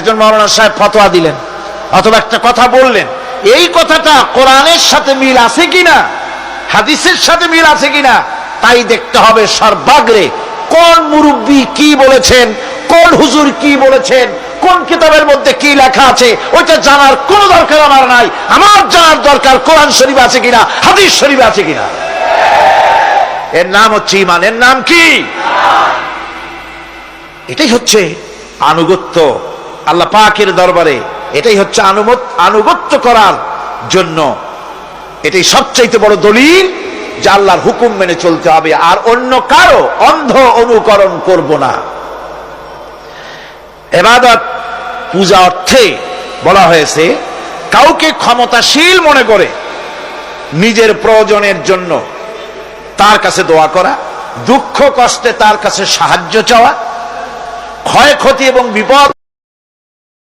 একজন মাওলানা সাহেব ফতোয়া দিলেন অথবা একটা কথা বললেন, এই কথাটা কোরআনের সাথে মিল আছে কিনা, হাদিসের সাথে মিল আছে কিনা তাই দেখতে হবে সর্বাগ্রে। কোন মুরব্বী কি বলেছেন, কোন হুজুর কি বলেছেন, কোন কিতাবের মধ্যে কি লেখা আছে ওইটা জানার কোনো দরকার আমার নাই। আমার জানার দরকার কোরআন শরীফ আছে কিনা, হাদিস শরীফ আছে কিনা। এর নাম হচ্ছে ঈমান। এর নাম কি? এটাই হচ্ছে আনুগত্য আল্লাহ পাকের দরবারে। এটাই হচ্ছে আনুগত্য করার জন্য এটাই সবচাইতে বড় দলিল যে আল্লাহর হুকুম মেনে চলতে হবে, আর অন্য কারো অন্ধ অনুকরণ করব না। ইবাদত পূজা অর্থে বলা হয়েছে কাউকে ক্ষমতাশীল মনে করে নিজের প্রয়োজনের জন্য তার কাছে দোয়া করা, দুঃখ কষ্টে তার কাছে সাহায্য চাওয়া, ক্ষয়ক্ষতি এবং বিপদ